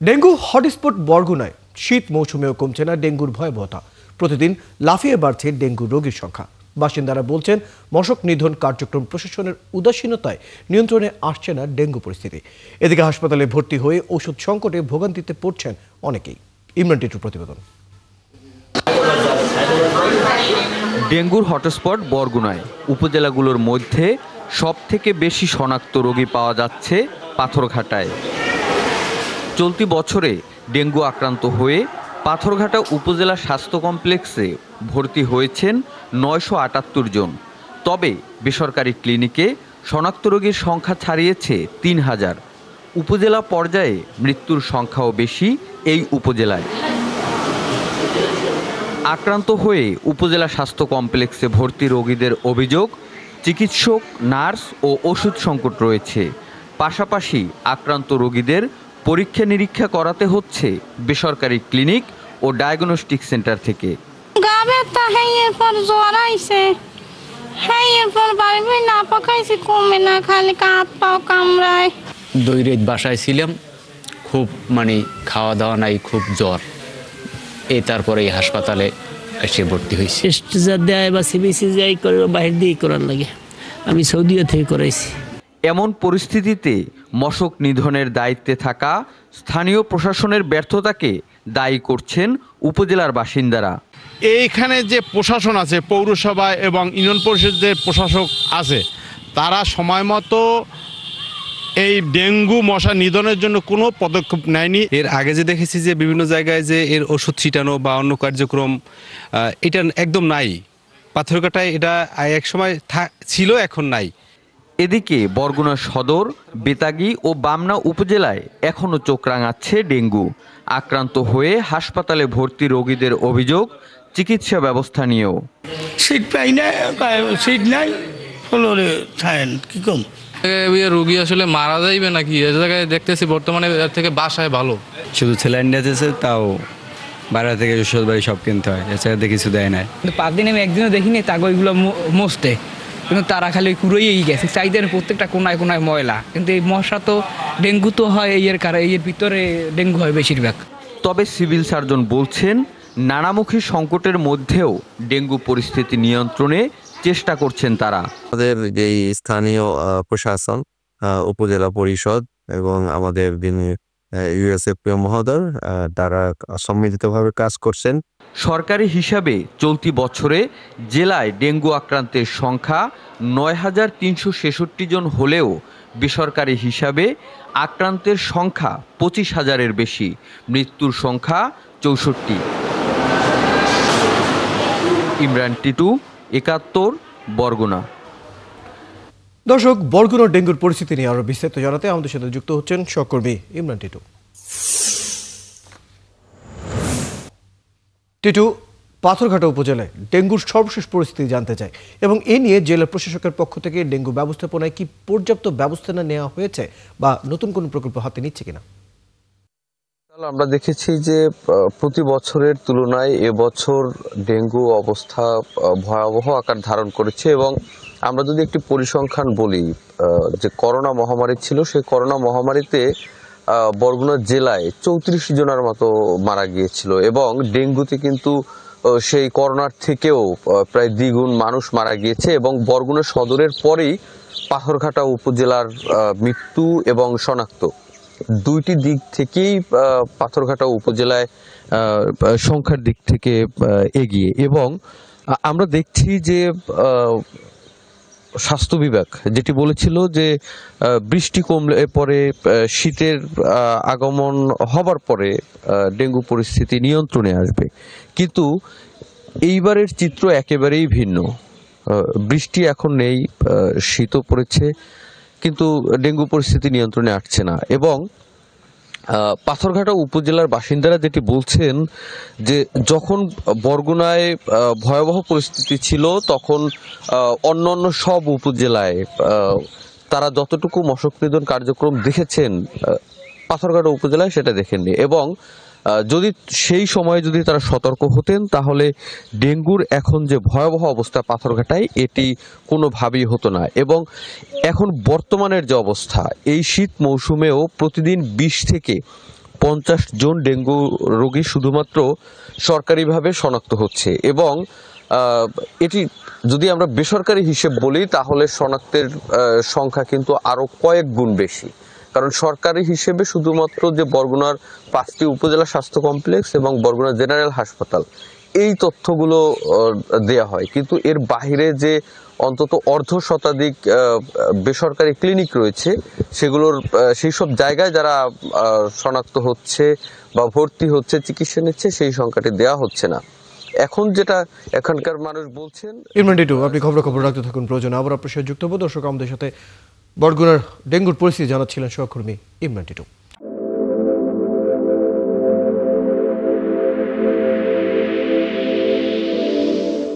Dengue hotspot বরগুনায় শীত মৌসুমেও কমছে না ডেঙ্গুর ভয়াবহতা। প্রতিদিন লাফিয়ে বাড়ছে ডেঙ্গু রোগীর সংখ্যা। বাসিন্দারা বলছেন মশক নিধন কার্যক্রম প্রশাসনের উদাসীনতায় নিয়ন্ত্রণে আসছে না ডেঙ্গু পরিস্থিতি। এদিকে হাসপাতালে ভর্তি হয়ে ওষুধ সংকটে ভোগান্তিতে পড়ছেন অনেকেই। ইমরান টিটুর প্রতিবেদন। ডেঙ্গুর হটস্পট বরগুনায়। উপজেলাগুলোর মধ্যে সবথেকে বেশি শনাক্ত রোগী পাওয়া যাচ্ছে পাথরঘাটায়। চলতি বছরে ডেঙ্গু আক্রান্ত হয়ে পাথরঘাটা উপজেলা স্বাস্থ্য কমপ্লেক্সে ভর্তি হয়েছেন ৯৭৮ জন। তবে বেসরকারি ক্লিনিকে শনাক্ত রোগীর সংখ্যা ছাড়িয়েছে ৩,০০০। উপজেলা পর্যায়ে মৃত্যুর সংখ্যাও বেশি এই উপজেলায়। আক্রান্ত হয়ে উপজেলা স্বাস্থ্য কমপ্লেক্সে ভর্তি রোগীদের অভিযোগ, চিকিৎসক, নার্স ও ওষুধ সংকট রয়েছে। পাশাপাশি আক্রান্ত রোগীদের পরীক্ষা নিরীক্ষা করাতে হচ্ছে বেসরকারি ক্লিনিক ও ডায়াগনস্টিক সেন্টার থেকে। দৈরেত বাসায় ছিলাম, খুব খাওয়া দাওয়া নাই, খুব জ্বর। তারপরে এই হাসপাতালে এসে ভর্তি হয়েছি। দেয় বা সিবিসি যাই করে বাইরে দিয়ে করার লাগে, আমি সৌদিয়া থেকে করাইছি। এমন পরিস্থিতিতে মশক নিধনের দায়িত্বে থাকা স্থানীয় প্রশাসনের ব্যর্থতাকে দায়ী করছেন উপজেলার বাসিন্দারা। এইখানে যে প্রশাসন আছে, পৌরসভা এবং ইউনিয়ন পরিষদের প্রশাসক আছে, তারা সময় মতো এই ডেঙ্গু মশা নিধনের জন্য কোনো পদক্ষেপ নেয়নি। এর আগে যে দেখেছি যে বিভিন্ন জায়গায় যে এর ওষুধ ছিটানো বা অন্য কার্যক্রম, এটা একদম নাই। পাথরঘাটায় এটা এক সময় ছিল, এখন নাই। এদিকে বরগুনা সদর, বেতাগী ও বামনা উপজেলায় এখনও চোখ রাঙাচ্ছে ডেঙ্গু। আক্রান্ত হয়ে হাসপাতালে ভর্তি রোগীদের অভিযোগ, চিকিৎসা ব্যবস্থা নিয়েও। সিট পাই না, সিট নাই, কি কম রোগী আসলে মারা যাইবে নাকি এ জায়গায় দেখতেছি বর্তমানে এর থেকে বাসায় ভালো। শুধু স্যালাইন দিতেছে, তাও বাইরে থেকে ওষুধ বাড়ি সব কিনতে হয়, এছাড়া কিছু দেয় না। 5 দিন আমি একদিনও দেখিনি তাকে ওইগুলো মস্তে, কিন্তু তারা খালি কুড়োই গেছে। চাইদের প্রত্যেকটা কোনায় কোনায় ময়লা, কিন্তু এই মশা তো ডেঙ্গু তো হয় এর কারণে, এর ভিতরে ডেঙ্গু হয় বেশিরভাগ। তবে সিভিল সার্জন বলছেন নানামুখী সংকটের মধ্যেও ডেঙ্গু পরিস্থিতি নিয়ন্ত্রণে চেষ্টা করছেন তারা। আমাদের যে স্থানীয় প্রশাসন, উপজেলা পরিষদ এবং আমাদের ইউএসএফপিও মহোদয়, তারা সম্মিলিতভাবে কাজ করছেন। সরকারি হিসাবে চলতি বছরে জেলায় ডেঙ্গু আক্রান্তের সংখ্যা ৯,৩৬৬ জন হলেও বেসরকারি হিসাবে আক্রান্তের সংখ্যা ২৫,০০০-এর বেশি, মৃত্যুর সংখ্যা ৬৪। ইমরান টিটু, ৭১, বরগুনা। দর্শক, বরগুনার ডেঙ্গুর পরিস্থিতি নিয়ে আরো বিস্তারিত জানাতে আমাদের সাথে যুক্ত হচ্ছেন সহকর্মী ইমরান টিটু। টিটু, পাথরঘাটা উপজেলায় ডেঙ্গুর সর্বশেষ পরিস্থিতি জানতে চাই এবং এ নিয়ে জেলা প্রশাসকের পক্ষ থেকে ডেঙ্গু ব্যবস্থাপনায় কি পর্যাপ্ত ব্যবস্থা নেওয়া হয়েছে বা নতুন কোনো প্রকল্প হাতে নিচ্ছে কিনা? আমরা দেখেছি যে প্রতি বছরের তুলনায় এবছর ডেঙ্গু অবস্থা ভয়াবহ আকার ধারণ করেছে এবং আমরা যদি একটি পরিসংখ্যান বলি, যে করোনা মহামারী ছিল, সেই করোনা মহামারীতে বরগুনা জেলায় ৩৪ জনের মতো মারা গিয়েছিল এবং ডেঙ্গুতে কিন্তু সেই করোনার থেকেও প্রায় দ্বিগুণ মানুষ মারা গিয়েছে এবং বরগুনা সদরের পরেই পাথরঘাটা উপজেলার মৃত্যু এবং শনাক্ত দুইটি দিক থেকেই পাথরঘাটা উপজেলায় সংখ্যার দিক থেকে এগিয়ে। এবং আমরা দেখছি যে স্বাস্থ্য বিভাগ যেটি বলেছিল যে বৃষ্টি কমলে পরে, শীতের আগমন হবার পরে ডেঙ্গু পরিস্থিতি নিয়ন্ত্রণে আসবে, কিন্তু এইবারের চিত্র একেবারেই ভিন্ন। বৃষ্টি এখন নেই, শীতও পড়েছে, কিন্তু ডেঙ্গু পরিস্থিতি নিয়ন্ত্রণে আসছে না। এবং পাথরঘাটা উপজেলার বাসিন্দারা যেটি বলছেন যে যখন বরগুনায় ভয়াবহ পরিস্থিতি ছিল, তখন অন্যান্য সব উপজেলায় তারা যতটুকু মশক নিধন কার্যক্রম দেখেছেন, পাথরঘাটা উপজেলায় সেটা দেখেননি। এবং যদি সেই সময়ে যদি তারা সতর্ক হতেন, তাহলে ডেঙ্গুর এখন যে ভয়াবহ অবস্থা পাথরঘাটায়, এটি কোনোভাবেই হতো না। এবং এখন বর্তমানের যে অবস্থা, এই শীত মৌসুমেও প্রতিদিন 20 থেকে 50 জন ডেঙ্গু রোগী শুধুমাত্র সরকারিভাবে শনাক্ত হচ্ছে এবং এটি যদি আমরা বেসরকারি হিসেব বলি তাহলে শনাক্তের সংখ্যা কিন্তু আরো কয়েক গুণ বেশি। কারণ সরকারি হিসেবে শুধুমাত্র যে বরগুনার 5টি উপজেলা স্বাস্থ্য কমপ্লেক্স এবং বরগুনা জেনারেল হাসপাতাল এই তথ্যগুলো দেয়া হয়, কিন্তু এর বাইরে যে অন্তত অর্ধশতাধিক বেসরকারি ক্লিনিক রয়েছে সেগুলোর সেই সব জায়গায় যারা শনাক্ত হচ্ছে বা ভর্তি হচ্ছে, চিকিৎসা নিচ্ছে, সেই সংখ্যাটি দেয়া হচ্ছে না। এখন যেটা এখানকার মানুষ বলছেন। ইমরান টিটু, আপনি খবর রাখতে থাকুন, প্রয়োজনে আবার আপনার সাথে যুক্ত হবো। দর্শক, আমাদের সাথে বরগুনার ডেঙ্গুর পরিস্থিতি জানাচ্ছিলেন সহকর্মী ইমরান টিটু।